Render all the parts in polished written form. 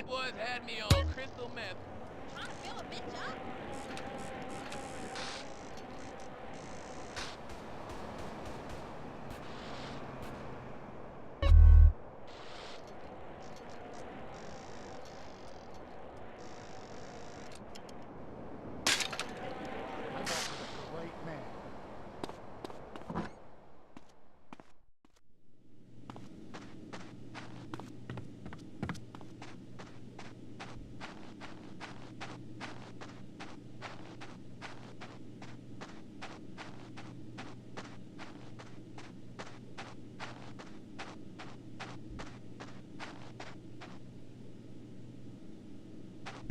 boys had me on crystal meth. Trying to fill a bitch up?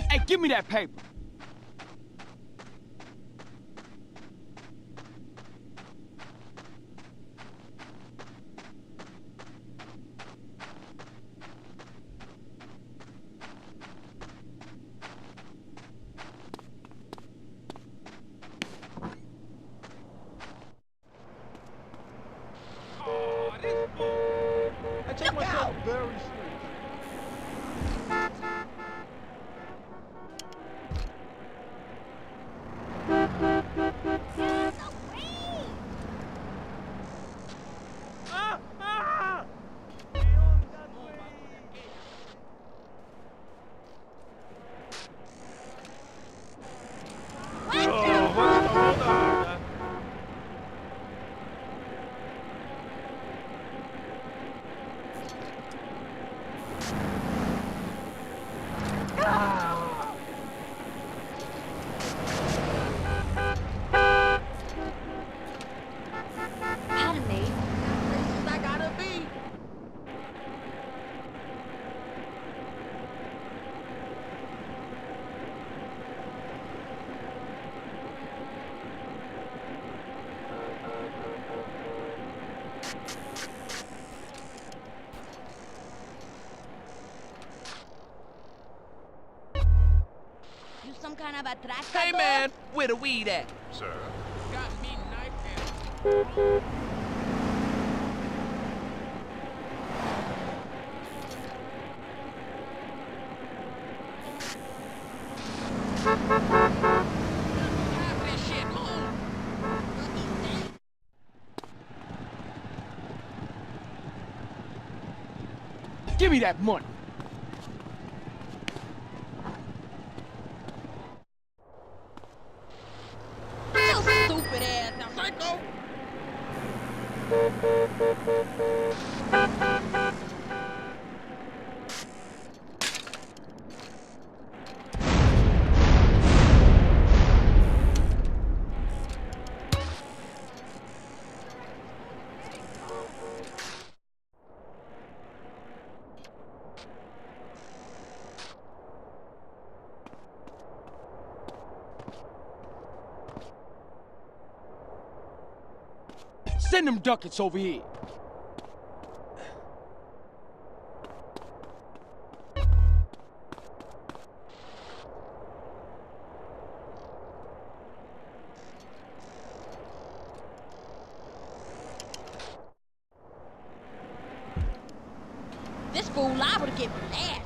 Hey, give me that paper. Oh, this fool. I take myself very seriously. Some kind of a track. Hey man, where the weed at? Sir. Got me knife and... Give me that money. Stupid ass. Now, psycho. Send them ducats over here. This fool liable to get blasted.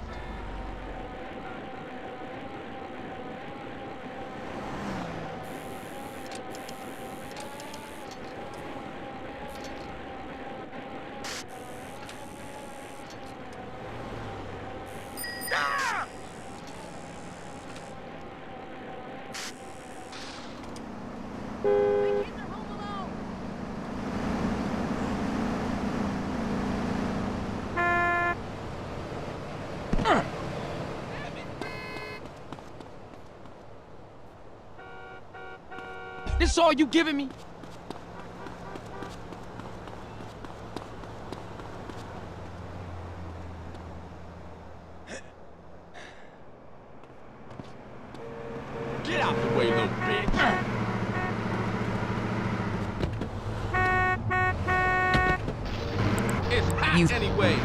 This all you giving me? Get out the way, little bitch. It's hot anyway.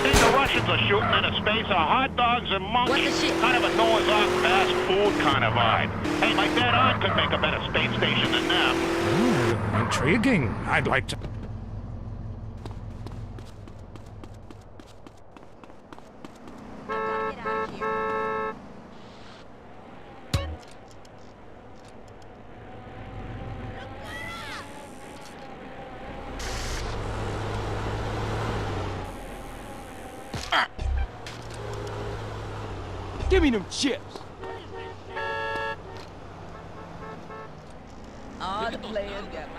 The Russians are shooting into space are hot dogs and monkeys. What the shit? Kind of a Noah's Ark fast food kind of vibe. Hey, my dead aunt could make a better space station than them. Intriguing. I'd like to... Give me them chips. All the players got my...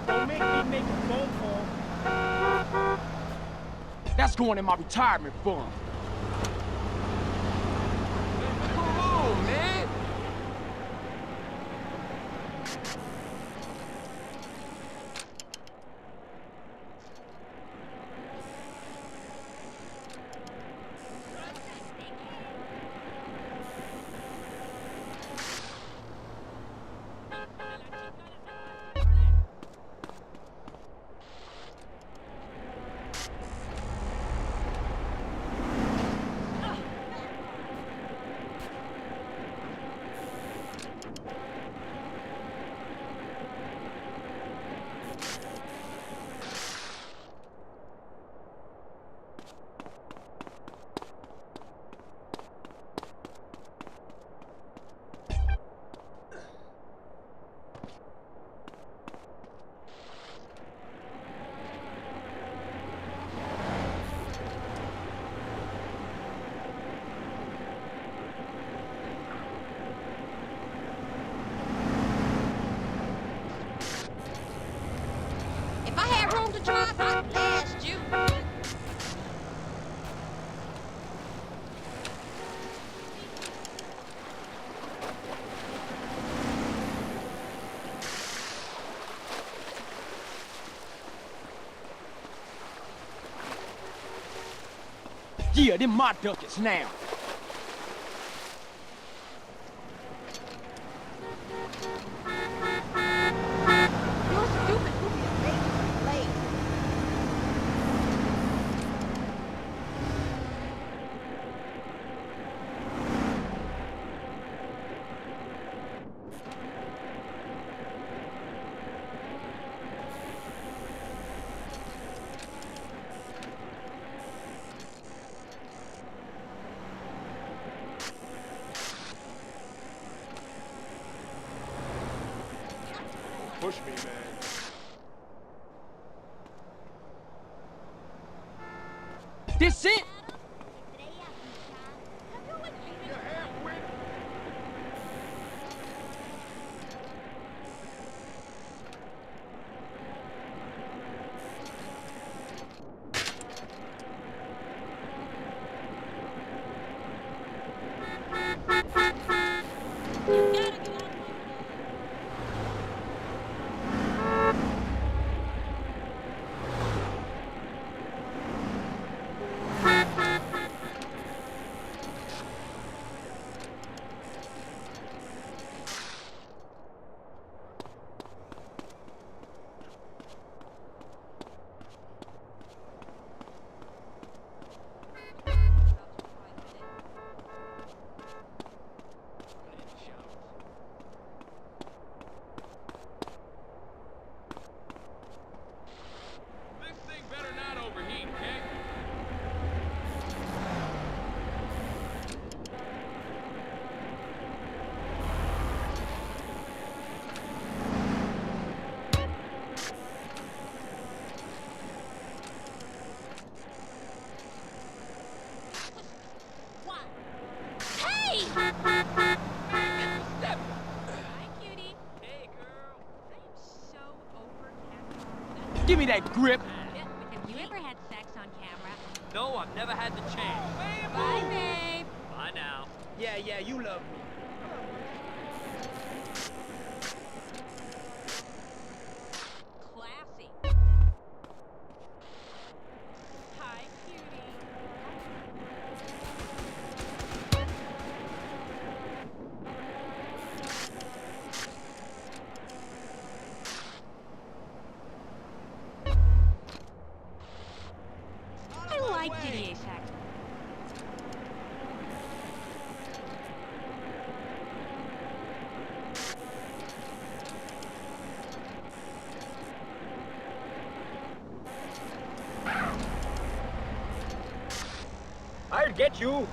Don't make me make a phone call. That's going in my retirement fund. Come on, man. If I had room to drive, I'd blast you. Yeah, them my ducats now. You're stupid. Who is late? Push me, man. This it? You're half-wit. This thing better not overheat, okay? Hey! Hi, cutie. Hey, girl. I am so over camera. Give me that grip. Have you ever had sex on camera? No, I've never had the chance. Bye, babe. Bye now. Yeah, you love me. Classy. Hi, cutie. I like P.D.Escobar. get you.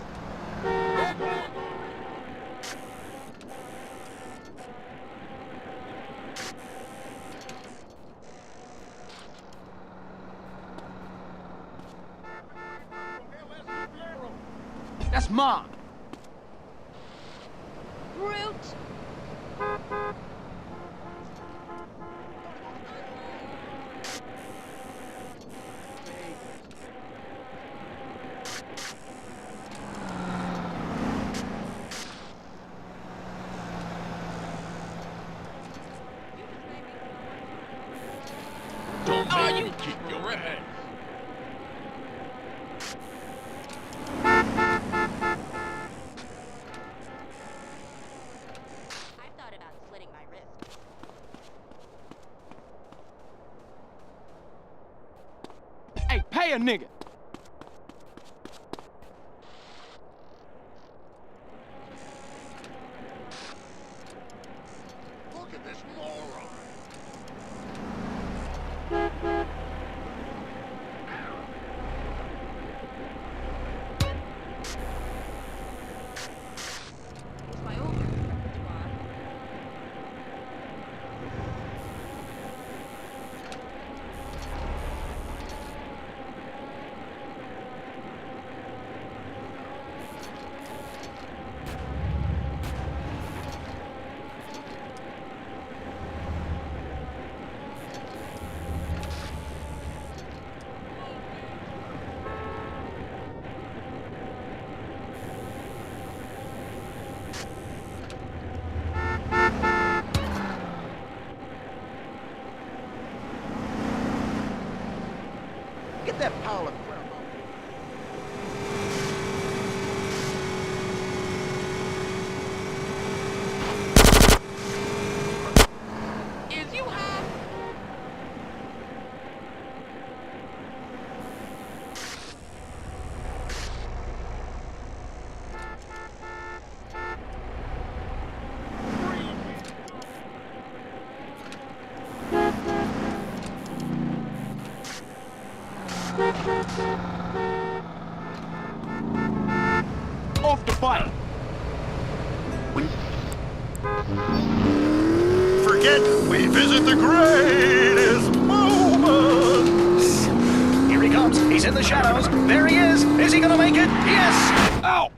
That's mine. Brute! Oh, you kick your ass. I've thought about slitting my wrist. Hey, pay a nigga. Look at this moron. It's my old repertoire. Get that pile of crap off. Is you have... Off the bike. Forget we visit the greatest moments. Here he comes. He's in the shadows. There he is. Is he gonna make it? Yes! Ow!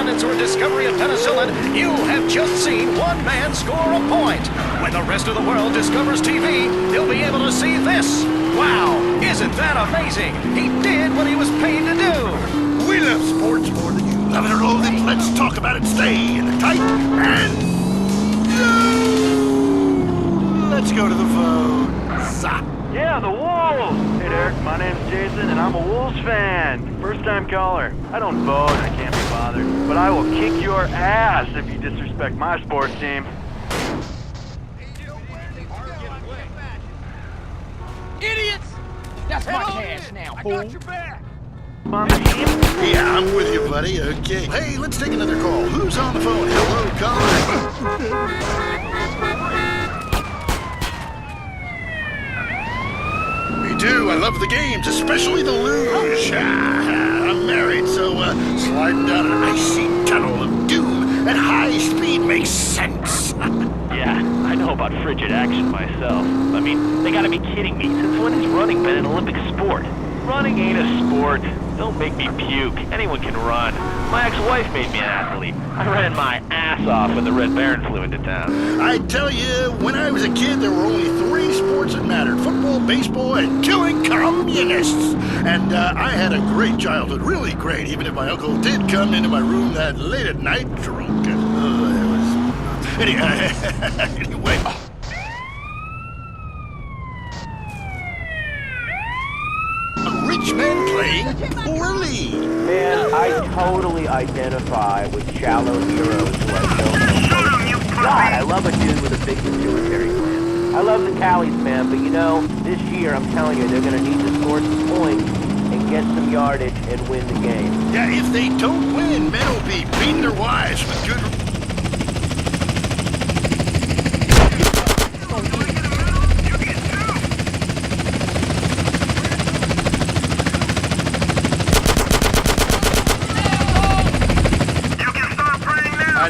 Independence or discovery of penicillin, you have just seen one man score a point. When the rest of the world discovers TV, they'll be able to see this. Wow, isn't that amazing? He did what he was paid to do. We love sports more than you. Love it or loathe it, let's talk about it. Stay in the tight and let's go to the vote. Yeah, the Wolves! Hey Derek, my name's Jason and I'm a Wolves fan. First time caller. I don't vote, I can't be bothered. But I will kick your ass if you disrespect my sports team. Idiots! That's my cash now, I fool. got your back. On the team? Yeah, I'm with you, buddy. Okay. Hey, let's take another call. Who's on the phone? Hello, caller. Me too. I love the games, especially the luge. I'm married, so sliding down an icy tunnel of doom at high speed makes sense. Yeah, I know about frigid action myself. I mean, they gotta be kidding me. Since when has running been an Olympic sport? Running ain't a sport. Don't make me puke. Anyone can run. My ex-wife made me an athlete. I ran my ass off when the Red Baron flew into town. I tell you, when I was a kid, there were only 3 sports that mattered: football, baseball, and killing communists. And I had a great childhood, really great, even if my uncle did come into my room that late at night drunk. And it was... Anyway... A rich man playing poorly. Man, I totally identify with shallow heroes who I don't. God, I love a dude with a big pituitary gland. I love the Callies, man, but you know, this year, I'm telling you, they're gonna need to score some points and get some yardage and win the game. Yeah, if they don't win, men will be beating their wives with good...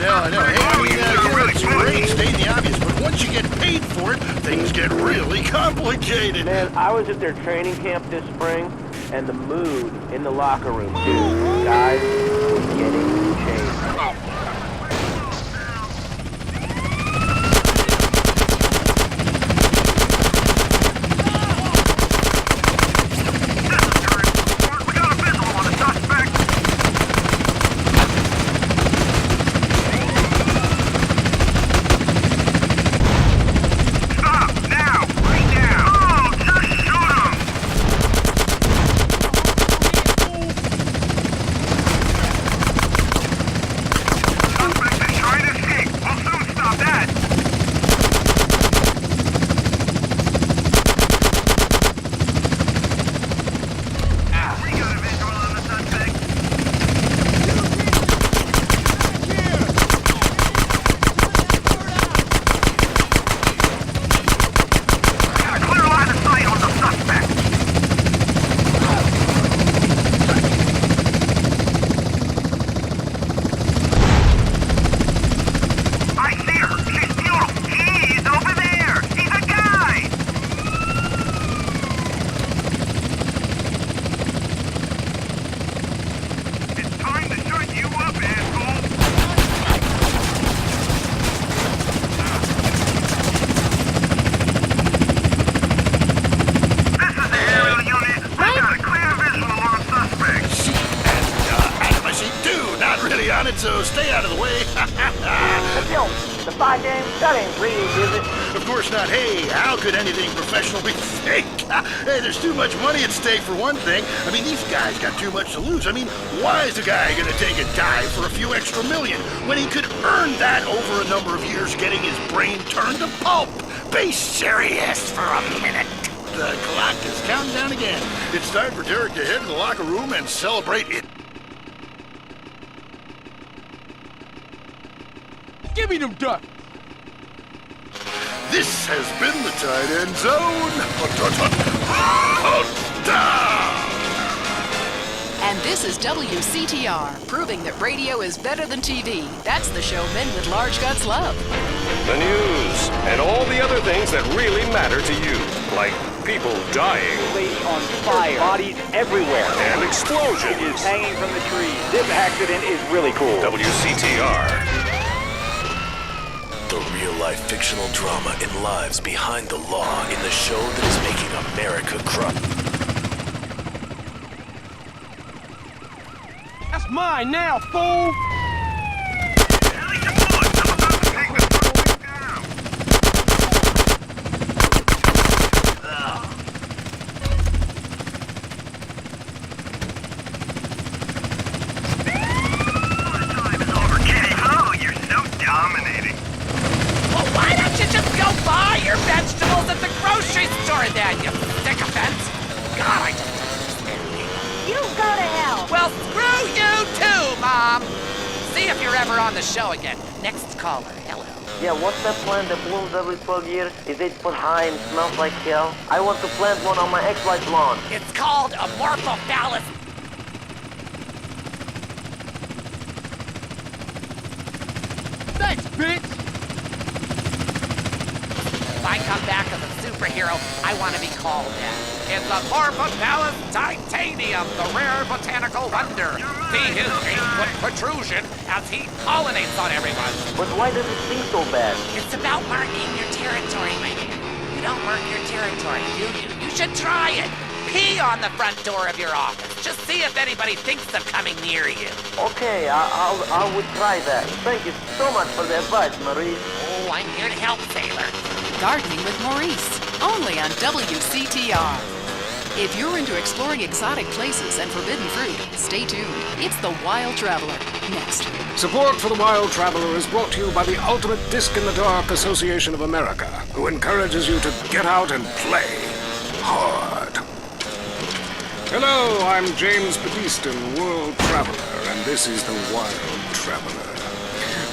I know. Hey, I mean, it's great stating the obvious, but once you get paid for it, things get really complicated. Man, I was at their training camp this spring, and the mood in the locker room, dude. Guys were getting changed. So stay out of the way. The fight game, that ain't real, is it? Of course not. Hey, how could anything professional be fake? Hey, there's too much money at stake for one thing. I mean, these guys got too much to lose. I mean, why is a guy gonna take a dive for a few extra million when he could earn that over a number of years getting his brain turned to pulp? Be serious for a minute. The clock is counting down again. It's time for Derek to head to the locker room and celebrate it. Give me them ducks. This has been the Tight End Zone. And this is WCTR, proving that radio is better than TV. That's the show men with large guts love. The news and all the other things that really matter to you, like people dying, Place on fire, bodies everywhere, and explosions. It is hanging from the trees. This accident is really cool. WCTR. The real-life fictional drama in lives behind the law in the show that is making America cry. That's mine now, fool! Your vegetables at the grocery store then, you sycophant! God, I don't understand you. You go to hell! Well, screw you too, Mom! See if you're ever on the show again. Next caller, hello. Yeah, what's that plant that blooms every 12 years? Is 8 foot high and smells like hell? I want to plant one on my ex-wife's lawn. It's called Amorphophallus. Thanks, bitch! If I come back as a superhero, I want to be called that. It's Amorphophallus titanium, the rare botanical wonder. See his 8-foot protrusion as he pollinates on everyone. But why does it sting so bad? It's about marking your territory, my dear. You don't mark your territory, do you? You should try it. Pee on the front door of your office. Just see if anybody thinks of coming near you. Okay, I would try that. Thank you so much for the advice, Maurice. Oh, I'm here to help, sailor. Gardening with Maurice, only on WCTR. If you're into exploring exotic places and forbidden fruit, stay tuned. It's The Wild Traveler, next. Support for The Wild Traveler is brought to you by the Ultimate Disc in the Dark Association of America, who encourages you to get out and play hard. Hello, I'm James P.D.Escobar, World Traveler, and this is The Wild Traveler.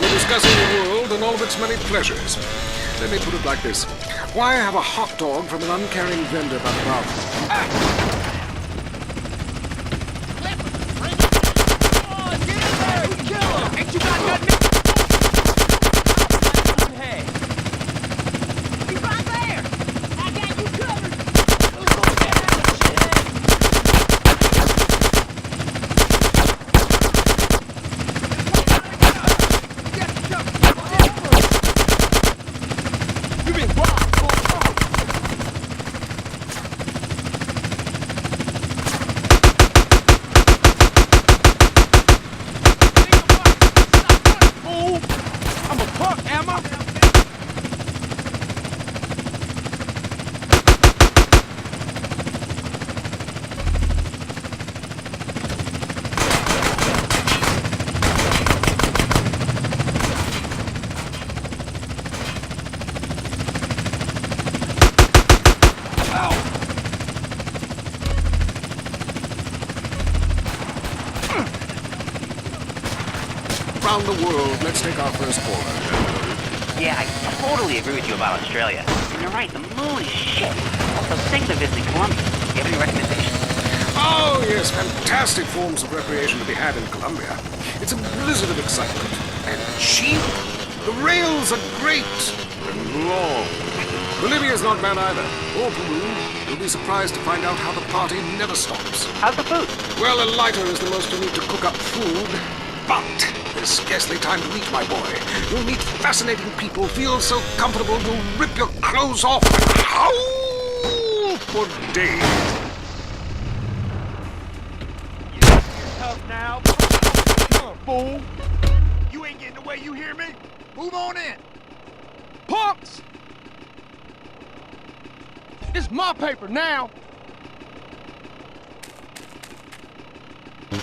We're discussing the world and all of its many pleasures. Let me put it like this. Why have a hot dog from an uncaring vendor by the mouth? Oh, get in there! Kill him! Ain't you got nothing? around the world. Let's take our first caller. Yeah, I totally agree with you about Australia. And you're right, the moon is shit. Also, thinking of visiting Colombia. Do you have any recommendations? Oh, yes, fantastic forms of recreation to be had in Colombia. It's a blizzard of excitement. And cheap. The rails are great. And long. Bolivia's not bad either. Or Peru. You'll be surprised to find out how the party never stops. How's the food? Well, a lighter is the most you need to cook up food. But there's scarcely time to eat, my boy. You'll meet fascinating people, feel so comfortable you'll rip your clothes off and howl for days. Tough now. Come on, fool. You ain't getting away, you hear me? Move on in. Punks! It's my paper now.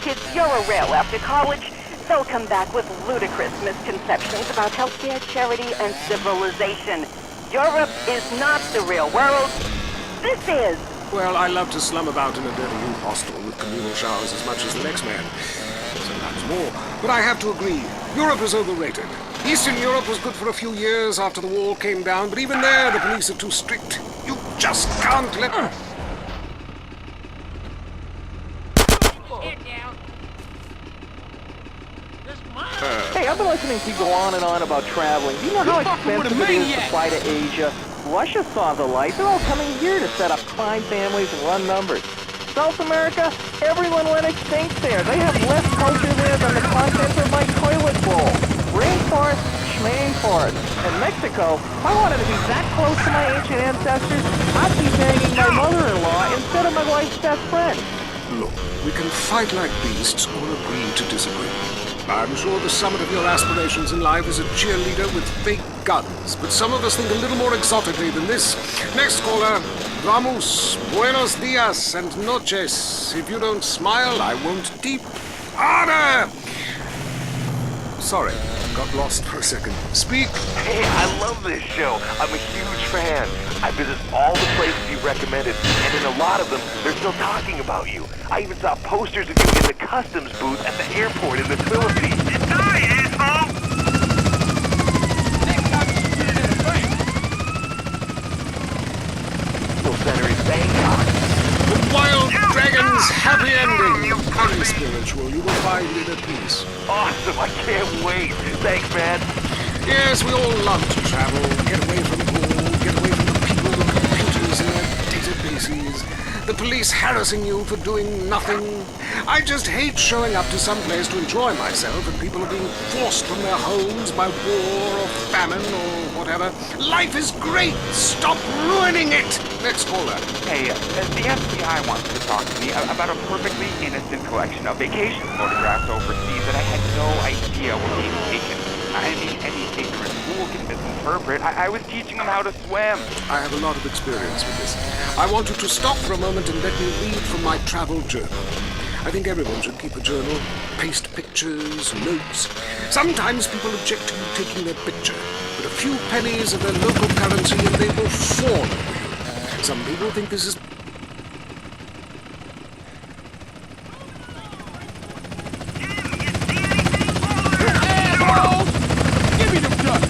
Kids, you're a rail after college. They'll come back with ludicrous misconceptions about healthcare, charity, and civilization. Europe is not the real world. This is. Well, I love to slum about in a dirty youth hostel with communal showers as much as the next man. Sometimes more. But I have to agree, Europe is overrated. Eastern Europe was good for a few years after the wall came down, but even there the police are too strict. You just can't let... Hey, I've been listening to you go on and on about traveling. Do you know how expensive it is to fly to Asia? Russia saw the light. They're all coming here to set up crime families and run numbers. South America, everyone went extinct there. They have less culture there than the contents of my toilet bowl. Rainforest, schmainforest. And Mexico, if I wanted to be that close to my ancient ancestors, I'd be banging my mother-in-law instead of my wife's best friend. Look, we can fight like beasts or agree to disagree. I'm sure the summit of your aspirations in life is a cheerleader with fake guns, but some of us think a little more exotically than this. Next caller, Vamos, buenos dias and noches. If you don't smile, I won't deep. Harder! Sorry, got lost for a second. Speak. Hey, I love this show. I'm a huge fan. I visit all the places you recommended, and in a lot of them, they're still talking about you. I even saw posters of you in the customs booth at the airport in the Philippines. It's die, asshole! Center is Bangkok. The Wild Dragon's happy ending. Highly spiritual. You will find it at peace. Awesome. I can't wait. Thanks, man. Yes, we all love to travel. Get away from it all. Get away from the people, the computers, and their databases. The police harassing you for doing nothing. I just hate showing up to some place to enjoy myself and people are being forced from their homes by war or famine or whatever. Life is great. Stop ruining it. Next caller. Hey, the FBI wants to talk to me about a perfectly innocent collection of vacation photographs overseas that I had no idea were being taken. I mean, any ignorant fool can misinterpret. I was teaching them how to swim. I have a lot of experience with this. I want you to stop for a moment and let me read from my travel journal. I think everyone should keep a journal. Paste pictures, notes. Sometimes people object to you taking their picture, but a few pennies of their local currency and they will fall on you. Some people think this is... Give me them ducks!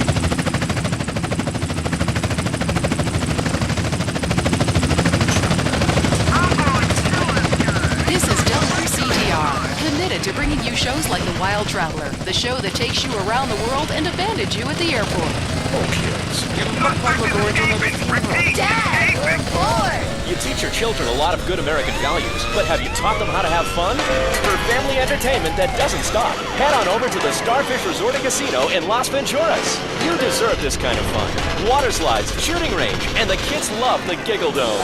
This is WCTR, committed to bringing you shows like The Wild Traveler, the show that takes you around the world and abandons you at the airport. Oh, kids, You look like we're going to another funeral. Dad, we're bored. You teach your children a lot of good American values, but have you taught them how to have fun? For family entertainment that doesn't stop, head on over to the Starfish Resort and Casino in Las Venturas. You deserve this kind of fun. Water slides, shooting range, and the kids love the Giggle Dome.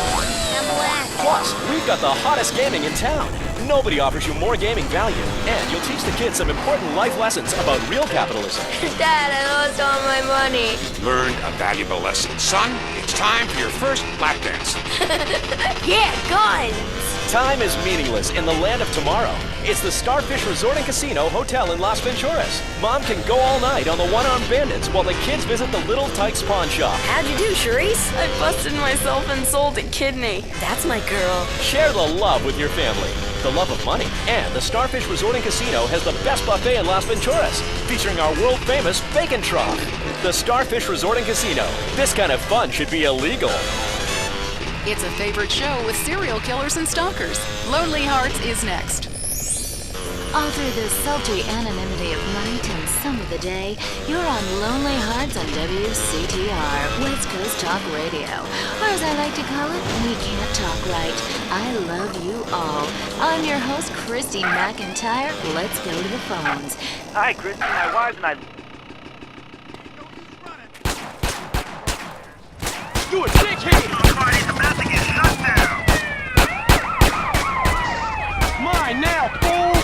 Plus, we've got the hottest gaming in town. Nobody offers you more gaming value, and you'll teach the kids some important life lessons about real capitalism. Dad, I lost all my money. Learned a valuable lesson. Son, it's time for your first lap dance. Yeah, guns. Time is meaningless in the land of tomorrow. It's the Starfish Resort and Casino Hotel in Las Venturas. Mom can go all night on the one-armed bandits while the kids visit the Little Tykes pawn shop. How'd you do, Charisse? I busted myself and sold a kidney. That's my girl. Share the love with your family, the love of money, and the Starfish Resort and Casino has the best buffet in Las Venturas, featuring our world-famous bacon trough. The Starfish Resort and Casino. This kind of fun should be illegal. It's a favorite show with serial killers and stalkers. Lonely Hearts is next. All through the sultry anonymity of night and some of the day, you're on Lonely Hearts on WCTR, West Coast Talk Radio. Or as I like to call it, We Can't Talk Right. I love you all. I'm your host, Christy McIntyre. Let's go to the phones. Hi, Christy. My wife and I... You a dickhead! Somebody's about to get shut down! Mine now, fool!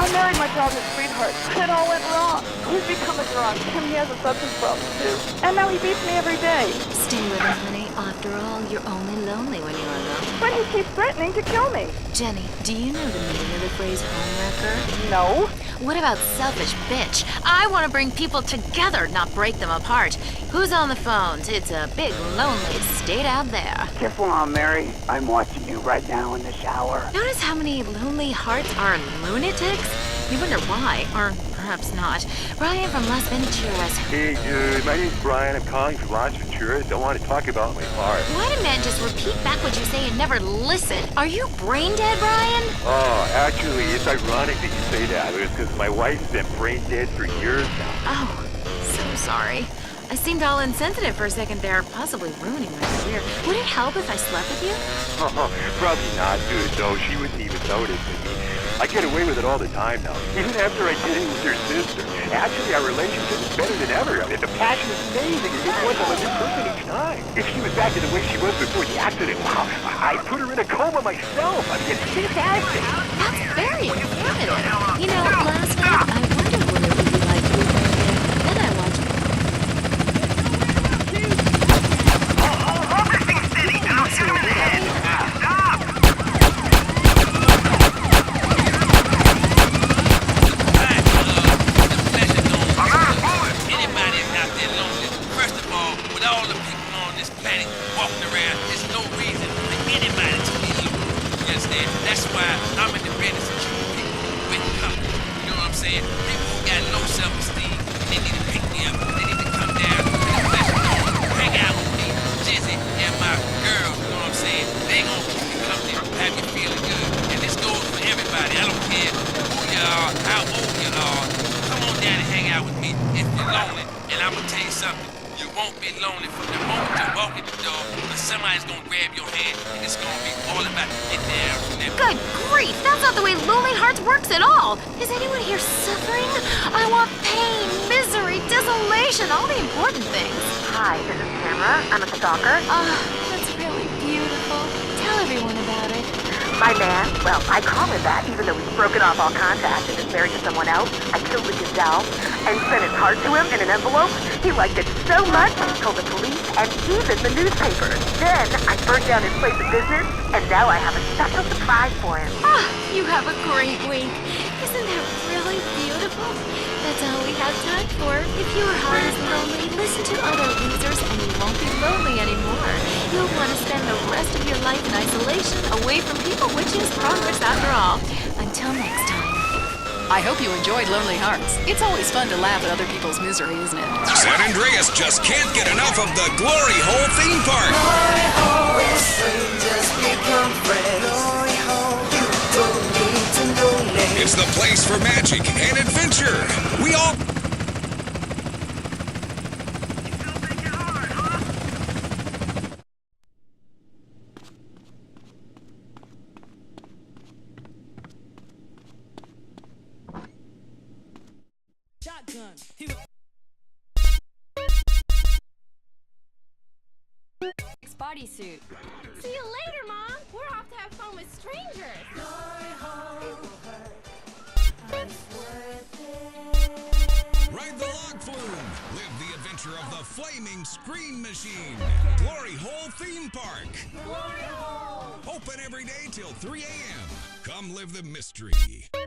I married my childhood sweetheart. It all went wrong. He's become a drunk, and he has a substance problem, too. And now he beats me every day. Stay with him, honey. After all, you're only lonely when you're alone. But he keeps threatening to kill me. Jenny, do you know the meaning of the phrase homewrecker? No. What about selfish bitch? I want to bring people together, not break them apart. Who's on the phones? It's a big, lonely state out there. Careful now, Mary. I'm watching you right now in the shower. Notice how many lonely hearts are lunatics? You wonder why, or perhaps not. Brian from Las Venturas. Hey, dude, my name's Brian. I'm calling from Las Venturas. I want to talk about my heart. Why did man just repeat back what you say and never listen? Are you brain dead, Brian? Oh, actually, it's ironic that you say that. It's because my wife's been brain dead for years now. Oh, so sorry. I seemed all insensitive for a second there, possibly ruining my career. Would it help if I slept with you? Oh, probably not, dude. No, she wouldn't even notice. I get away with it all the time now. Even after I did it with her sister. Actually, our relationship is better than ever. The passion is amazing. It's like I'm a new person each time. If she was back to the way she was before the accident, wow, I'd put her in a coma myself. I mean, it's fantastic. That's very informative. You know, last night, I wondered what it would be like to be brain dead. Then I watched... That's why I'm in the business of treating people with company. You know what I'm saying? People who got low self-esteem, they need to pick me up. They need to come down to the pleasure dome, hang out with me, Jizzy, and my girls. You know what I'm saying? They gonna keep you company, have you feeling good. And this goes for everybody. I don't care who you are, how old you are. Come on down and hang out with me if you're lonely. And I'm gonna tell you something. You won't be lonely from the moment you walk in the door, because somebody's gonna grab your hand, and it's gonna be all about to get there. Good grief! That's not the way Lonely Hearts works at all! Is anyone here suffering? I want pain, misery, desolation, all the important things. Hi, this is Tamara. I'm a stalker. That's really beautiful. Tell everyone about it. My man, well, I call him that even though he's broken off all contact and is married to someone else. I killed the gazelle and sent his heart to him in an envelope. He liked it so much he told the police and even the newspapers. Then I burnt down his place of business, and now I have a special surprise for him. You have a great week. Isn't that really beautiful? That's all we have time for. If your heart is lonely, listen to other losers and you won't be lonely anymore. You'll want to spend the rest of your life in isolation, away from people, which is progress after all. Until next time. I hope you enjoyed Lonely Hearts. It's always fun to laugh at other people's misery, isn't it? San Andreas just can't get enough of the Glory Hole theme park. Glory Hole, where strangers become friends. Glory Hole, you don't need to know names. It's the place for magic and adventure. We all... Bodysuit. See you later, Mom. We're off to have fun with strangers. Ride the log flume. Live the adventure. future of the flaming screen machine. Glory Hole Theme Park. Glory Hole! Open every day till 3 a.m. Come live the mystery.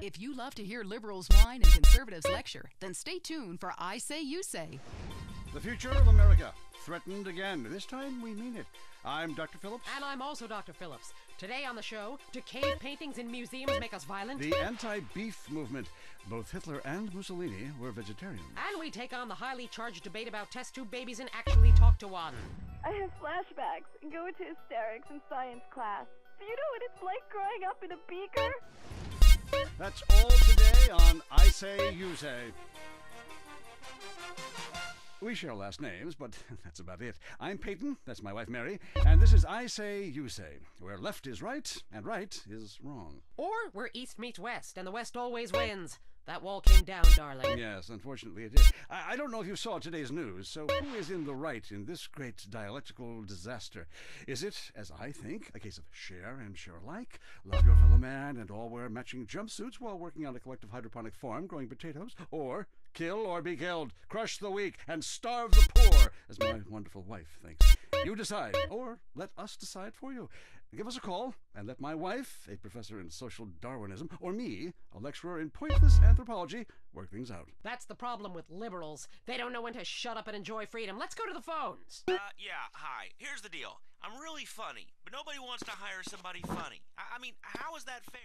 If you love to hear liberals whine and conservatives lecture, then stay tuned for I Say You Say. The future of America, threatened again. This time we mean it. I'm Dr. Phillips. And I'm also Dr. Phillips. Today on the show, do cave paintings in museums make us violent? The anti-beef movement. Both Hitler and Mussolini were vegetarians. And we take on the highly charged debate about test tube babies and actually talk to one. I have flashbacks and go into hysterics in science class. Do you know what it's like growing up in a beaker? That's all today on I Say You Say. We share last names, but that's about it. I'm Peyton, that's my wife Mary, and this is I Say You Say, where left is right and right is wrong. Or where east meets west and the west always wins. That wall came down, darling. Yes, unfortunately it did. I don't know if you saw today's news, so who is in the right in this great dialectical disaster? Is it, as I think, a case of share and share alike, love your fellow man and all wear matching jumpsuits while working on a collective hydroponic farm growing potatoes? Or kill or be killed, crush the weak, and starve the poor, as my wonderful wife thinks? You decide, or let us decide for you. Give us a call, and let my wife, a professor in social Darwinism, or me, a lecturer in pointless anthropology, work things out. That's the problem with liberals. They don't know when to shut up and enjoy freedom. Let's go to the phones. Yeah, hi. Here's the deal. I'm really funny, but nobody wants to hire somebody funny. I mean, how is that fair?